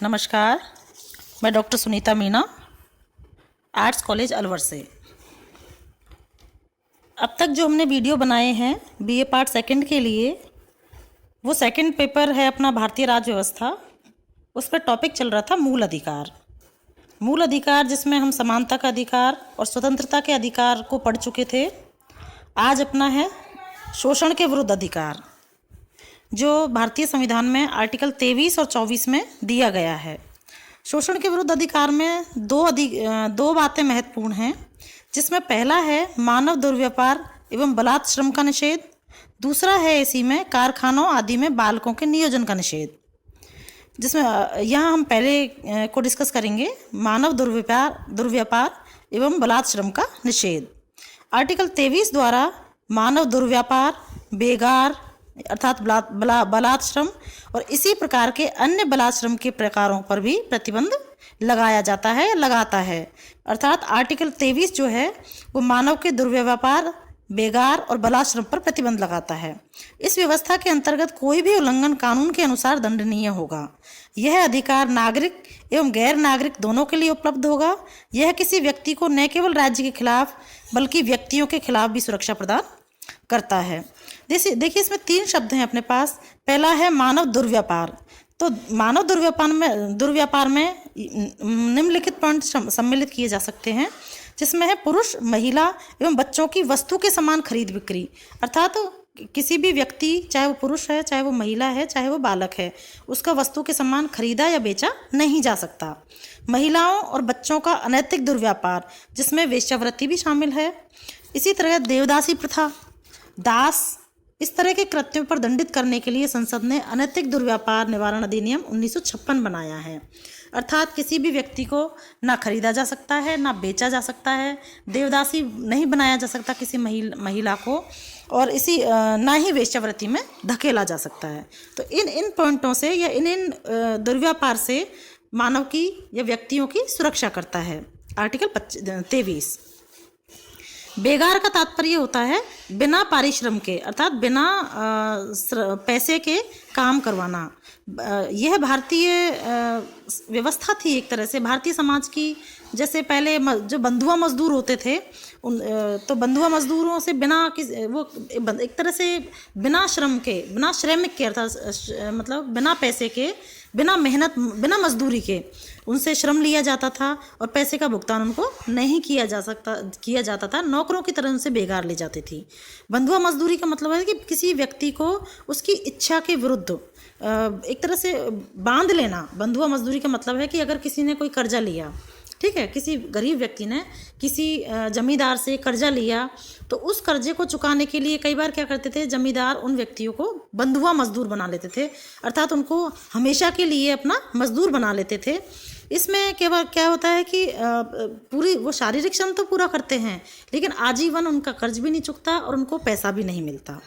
नमस्कार। मैं doctor Sunita Meena, arts college Alwar से। अब तक जो हमने वीडियो बनाए हैं बीए पार्ट सेकंड के लिए, वो सेकंड पेपर है अपना भारतीय राज्य व्यवस्था। उस पर टॉपिक चल रहा था मूल अधिकार। मूल अधिकार जिसमें हम समानता का अधिकार और स्वतंत्रता के अधिकार को पढ़ चुके थे। आज अपना है शोषण के विरुद्ध अधिकार, जो भारतीय संविधान में आर्टिकल 23 और 24 में दिया गया है। शोषण के विरुद्ध अधिकार में दो बातें महत्वपूर्ण हैं, जिसमें पहला है मानव दुर्व्यापार एवं बलात् श्रम का निषेध। दूसरा है इसी में कारखानों आदि में बालकों के नियोजन का निषेध, जिसमें यहाँ हम पहले को डिस्कस करेंगे मानव दुर्व्यापार एवं बलात् श्रम का निषेध। आर्टिकल 23 द्वारा मानव दुर्व्यापार, बेगार अर्थात बलात् श्रम और इसी प्रकार के अन्य बलात् श्रम के प्रकारों पर भी प्रतिबंध लगाया जाता है, लगाता है। अर्थात आर्टिकल 23 जो है वो मानव के दुर्व्यापार, बेगार और बलात् श्रम पर प्रतिबंध लगाता है। इस व्यवस्था के अंतर्गत कोई भी उल्लंघन कानून के अनुसार दंडनीय होगा। यह अधिकार नागरिक एवं गैर नागरिक दोनों के लिए उपलब्ध होगा। यह किसी व्यक्ति को न केवल राज्य के खिलाफ बल्कि व्यक्तियों के खिलाफ भी सुरक्षा प्रदान करता है। देखिए इसमें 3 शब्द हैं अपने पास। पहला है मानव दुर्व्यापार। तो मानव दुर्व्यापार में निम्नलिखित पॉइंट सम्मिलित किए जा सकते हैं, जिसमें है पुरुष, महिला एवं बच्चों की वस्तु के समान खरीद बिक्री। अर्थात किसी भी व्यक्ति, चाहे वो पुरुष है, चाहे वो महिला है, चाहे वो बालक है, उसका वस्तु के समान खरीदा या बेचा नहीं जा सकता। महिलाओं और बच्चों का अनैतिक दुर्व्यापार, जिसमें वेश्यावृत्ति भी शामिल है। इसी तरह देवदासी प्रथा, दास, इस तरह के कृत्यों पर दंडित करने के लिए संसद ने अनैतिक दुर्व्यापार निवारण अधिनियम 1956 बनाया है। अर्थात किसी भी व्यक्ति को ना खरीदा जा सकता है, ना बेचा जा सकता है। देवदासी नहीं बनाया जा सकता किसी महिला को, और इसी ना ही वेश्यावृत्ति में धकेला जा सकता है। तो इन पॉइंटों से या इन दुर्व्यापार से मानव की या व्यक्तियों की सुरक्षा करता है आर्टिकल 23। बेगार का तात्पर्य होता है बिना पारिश्रम के, अर्थात बिना पैसे के काम करवाना। यह भारतीय व्यवस्था थी एक तरह से भारतीय समाज की। जैसे पहले जो बंधुआ मजदूर होते थे, तो बंधुआ मजदूरों से वो एक तरह से बिना श्रमिक के, अर्थात मतलब बिना पैसे के, बिना मेहनत, बिना मजदूरी के उनसे श्रम लिया जाता था और पैसे का भुगतान उनको नहीं किया जाता था। नौकरों की तरह उनसे बेगार ले जाती थी। बंधुआ मजदूरी का मतलब है कि किसी व्यक्ति को उसकी इच्छा के विरुद्ध एक तरह से बांध लेना। बंधुआ मजदूरी का मतलब है कि अगर किसी ने कोई कर्जा लिया, ठीक है, किसी गरीब व्यक्ति ने किसी जमींदार से कर्जा लिया, तो उस कर्जे को चुकाने के लिए कई बार क्या करते थे, जमींदार उन व्यक्तियों को बंधुआ मजदूर बना लेते थे। अर्थात उनको हमेशा के लिए अपना मजदूर बना लेते थे। इसमें केवल क्या होता है कि पूरी वो शारीरिक श्रम तो पूरा करते हैं, लेकिन आजीवन उनका कर्ज भी नहीं चुकता और उनको पैसा भी नहीं मिलता।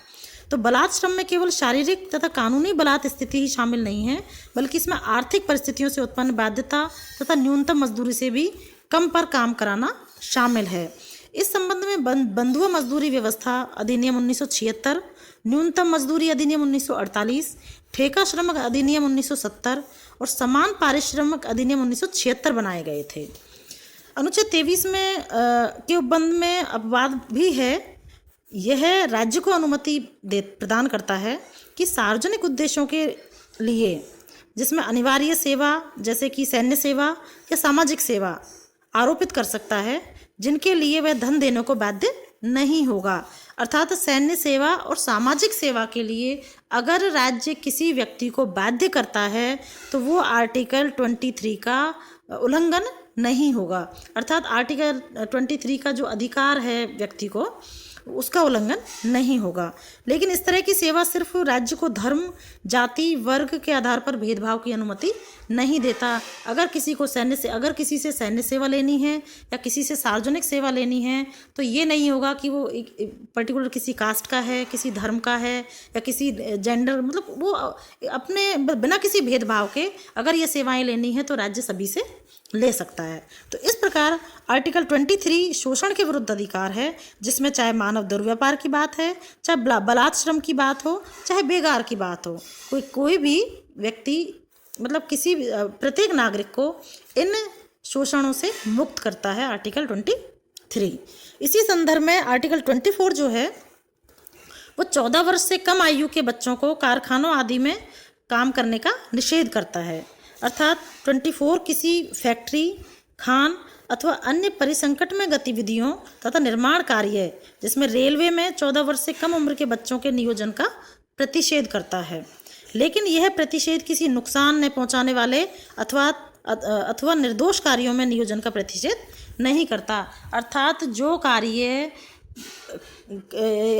तो बलात् श्रम में केवल शारीरिक तथा कानूनी बलात् स्थिति ही शामिल नहीं है, बल्कि इसमें आर्थिक परिस्थितियों से उत्पन्न बाध्यता तथा न्यूनतम मजदूरी से भी कम पर काम कराना शामिल है। इस संबंध में बंधुआ मजदूरी व्यवस्था अधिनियम 1976, न्यूनतम मजदूरी अधिनियम 1948, ठेका श्रम अधिनियम 1970 और समान पारिश्रमिक अधिनियम 1976 बनाए गए थे। अनुच्छेद 23 में के उपबंध में अपवाद भी है। यह राज्य को अनुमति प्रदान करता है कि सार्वजनिक उद्देश्यों के लिए, जिसमें अनिवार्य सेवा जैसे कि सैन्य सेवा या सामाजिक सेवा आरोपित कर सकता है, जिनके लिए वह धन देने को बाध्य नहीं होगा। अर्थात सैन्य सेवा और सामाजिक सेवा के लिए अगर राज्य किसी व्यक्ति को बाध्य करता है, तो वो आर्टिकल 23 का उल्लंघन नहीं होगा। अर्थात आर्टिकल 23 का जो अधिकार है व्यक्ति को, उसका उल्लंघन नहीं होगा। लेकिन इस तरह की सेवा सिर्फ राज्य को धर्म, जाति, वर्ग के आधार पर भेदभाव की अनुमति नहीं देता। अगर किसी से सैन्य सेवा लेनी है या किसी से सार्वजनिक सेवा लेनी है, तो ये नहीं होगा कि वो एक पर्टिकुलर किसी कास्ट का है, किसी धर्म का है या किसी जेंडर, मतलब वो अपने बिना किसी भेदभाव के अगर ये सेवाएं लेनी है तो राज्य सभी से ले सकता है। तो इस प्रकार आर्टिकल 23 शोषण के विरुद्ध अधिकार है, जिसमें चाहे मानव दुर्व्यापार की बात है, चाहे बलात् श्रम की बात हो, चाहे बेगार की बात हो, कोई भी व्यक्ति मतलब किसी प्रत्येक नागरिक को इन शोषणों से मुक्त करता है आर्टिकल 23। इसी संदर्भ में आर्टिकल 24 जो है वो 14 वर्ष से कम आयु के बच्चों को कारखानों आदि में काम करने का निषेध करता है। अर्थात 24 किसी फैक्ट्री, खान अथवा अन्य परिसंकट में गतिविधियों तथा निर्माण कार्य जिसमें रेलवे में 14 वर्ष से कम उम्र के बच्चों के नियोजन का प्रतिषेध करता है। लेकिन यह प्रतिषेध किसी नुकसान न पहुंचाने वाले अथवा निर्दोष कार्यों में नियोजन का प्रतिषेध नहीं करता। अर्थात जो कार्य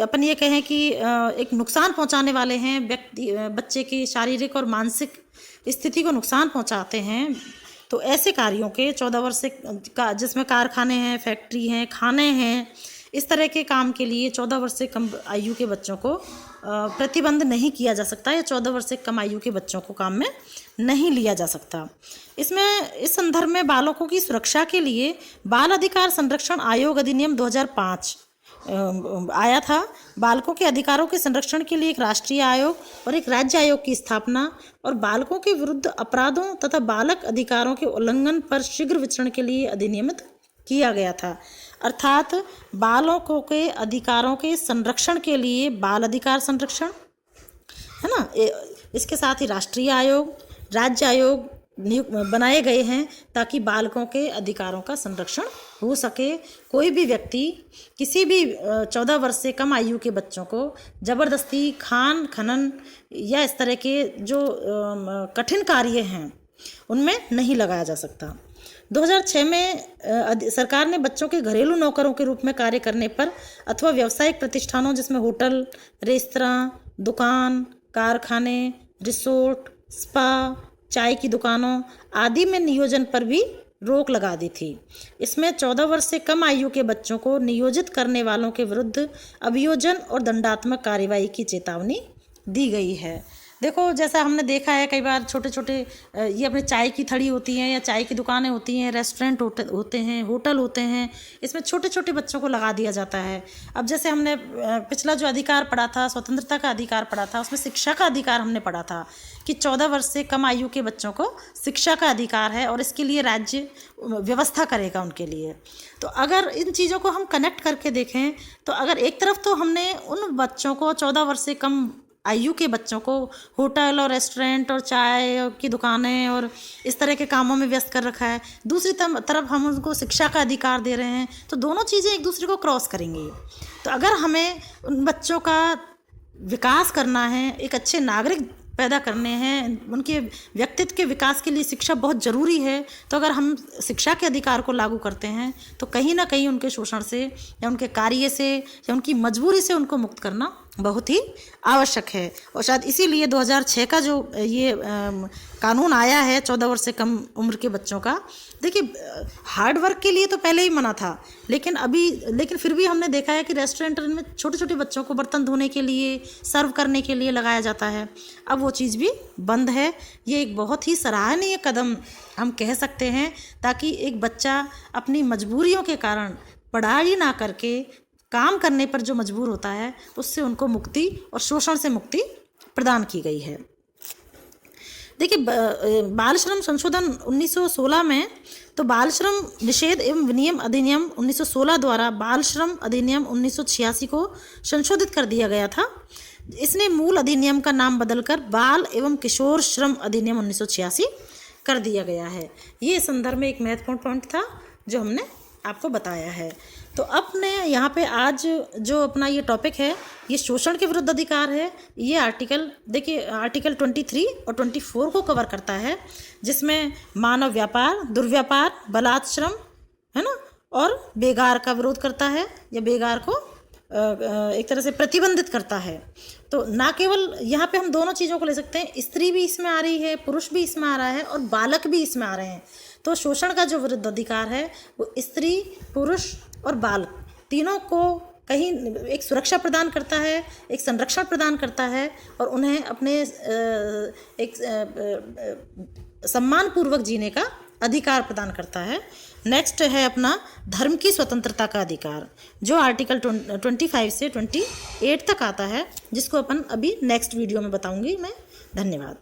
अपन ये कहें कि एक नुकसान पहुंचाने वाले हैं, बच्चे की शारीरिक और मानसिक स्थिति को नुकसान पहुंचाते हैं, तो ऐसे कार्यों के 14 वर्ष से जिसमें कारखाने हैं, फैक्ट्री हैं, खाने हैं, इस तरह के काम के लिए 14 वर्ष से कम आयु के बच्चों को प्रतिबंध नहीं किया जा सकता या 14 वर्ष से कम आयु के बच्चों को काम में नहीं लिया जा सकता। इस संदर्भ में बालकों की सुरक्षा के लिए बाल अधिकार संरक्षण आयोग अधिनियम 2005 आया था। बालकों के अधिकारों के संरक्षण के लिए एक राष्ट्रीय आयोग और एक राज्य आयोग की स्थापना और बालकों के विरुद्ध अपराधों तथा बालक अधिकारों के उल्लंघन पर शीघ्र विचरण के लिए अधिनियमित किया गया था। अर्थात बालकों के अधिकारों के संरक्षण के लिए बाल अधिकार संरक्षण है ना, इसके साथ ही राष्ट्रीय आयोग, राज्य आयोग बनाए गए हैं ताकि बालकों के अधिकारों का संरक्षण हो सके। कोई भी व्यक्ति किसी भी 14 वर्ष से कम आयु के बच्चों को ज़बरदस्ती खान खनन या इस तरह के जो कठिन कार्य हैं उनमें नहीं लगाया जा सकता। 2006 में सरकार ने बच्चों के घरेलू नौकरों के रूप में कार्य करने पर अथवा व्यावसायिक प्रतिष्ठानों जिसमें होटल, रेस्तरां, दुकान, कारखाने, रिसोर्ट, स्पा, चाय की दुकानों आदि में नियोजन पर भी रोक लगा दी थी। इसमें 14 वर्ष से कम आयु के बच्चों को नियोजित करने वालों के विरुद्ध अभियोजन और दंडात्मक कार्रवाई की चेतावनी दी गई है। देखो, जैसा हमने देखा है कई बार छोटे छोटे ये अपने चाय की थड़ी होती हैं या चाय की दुकानें होती हैं, रेस्टोरेंट होते हैं, होटल होते हैं, इसमें छोटे छोटे बच्चों को लगा दिया जाता है। अब जैसे हमने पिछला जो अधिकार पढ़ा था, स्वतंत्रता का अधिकार पढ़ा था, उसमें शिक्षा का अधिकार हमने पढ़ा था कि 14 वर्ष से कम आयु के बच्चों को शिक्षा का अधिकार है और इसके लिए राज्य व्यवस्था करेगा उनके लिए। तो अगर इन चीज़ों को हम कनेक्ट करके देखें तो अगर एक तरफ तो हमने उन बच्चों को 14 वर्ष से कम आयु के बच्चों को होटल और रेस्टोरेंट और चाय की दुकानें और इस तरह के कामों में व्यस्त कर रखा है, दूसरी तरफ हम उनको शिक्षा का अधिकार दे रहे हैं, तो दोनों चीज़ें एक दूसरे को क्रॉस करेंगी। तो अगर हमें उन बच्चों का विकास करना है, एक अच्छे नागरिक पैदा करने हैं, उनके व्यक्तित्व के विकास के लिए शिक्षा बहुत ज़रूरी है, तो अगर हम शिक्षा के अधिकार को लागू करते हैं तो कहीं ना कहीं उनके शोषण से या उनके कार्य से या उनकी मजबूरी से उनको मुक्त करना बहुत ही आवश्यक है। और शायद इसीलिए 2006 का जो ये कानून आया है 14 वर्ष से कम उम्र के बच्चों का, देखिए हार्ड वर्क के लिए तो पहले ही मना था, लेकिन फिर भी हमने देखा है कि रेस्टोरेंट में छोटे छोटे बच्चों को बर्तन धोने के लिए, सर्व करने के लिए लगाया जाता है। अब वो चीज़ भी बंद है। ये एक बहुत ही सराहनीय कदम हम कह सकते हैं, ताकि एक बच्चा अपनी मजबूरियों के कारण पढ़ाई ना करके काम करने पर जो मजबूर होता है उससे उनको मुक्ति और शोषण से मुक्ति प्रदान की गई है। देखिए, बाल श्रम संशोधन 1916 में तो बाल श्रम निषेध एवं विनियम अधिनियम 1916 द्वारा बाल श्रम अधिनियम 1986 को संशोधित कर दिया गया था। इसने मूल अधिनियम का नाम बदलकर बाल एवं किशोर श्रम अधिनियम 1986 कर दिया गया है। ये संदर्भ में एक महत्वपूर्ण पॉइंट था जो हमने आपको बताया है। तो अपने यहाँ पे आज जो अपना ये टॉपिक है, ये शोषण के विरुद्ध अधिकार है। ये आर्टिकल देखिए, आर्टिकल 23 और 24 को कवर करता है, जिसमें मानव व्यापार, दुर्व्यापार, बलात्श्रम है ना, और बेगार का विरोध करता है या बेगार को एक तरह से प्रतिबंधित करता है। तो ना केवल यहाँ पे हम दोनों चीज़ों को ले सकते हैं, स्त्री भी इसमें आ रही है, पुरुष भी इसमें आ रहा है और बालक भी इसमें आ रहे हैं। तो शोषण का जो विरुद्ध अधिकार है वो स्त्री, पुरुष और बालक तीनों को कहीं एक सुरक्षा प्रदान करता है, एक संरक्षण प्रदान करता है और उन्हें अपने एक सम्मानपूर्वक जीने का अधिकार प्रदान करता है। नेक्स्ट है अपना धर्म की स्वतंत्रता का अधिकार, जो आर्टिकल 25 से 28 तक आता है, जिसको अपन अभी नेक्स्ट वीडियो में बताऊंगी मैं। धन्यवाद।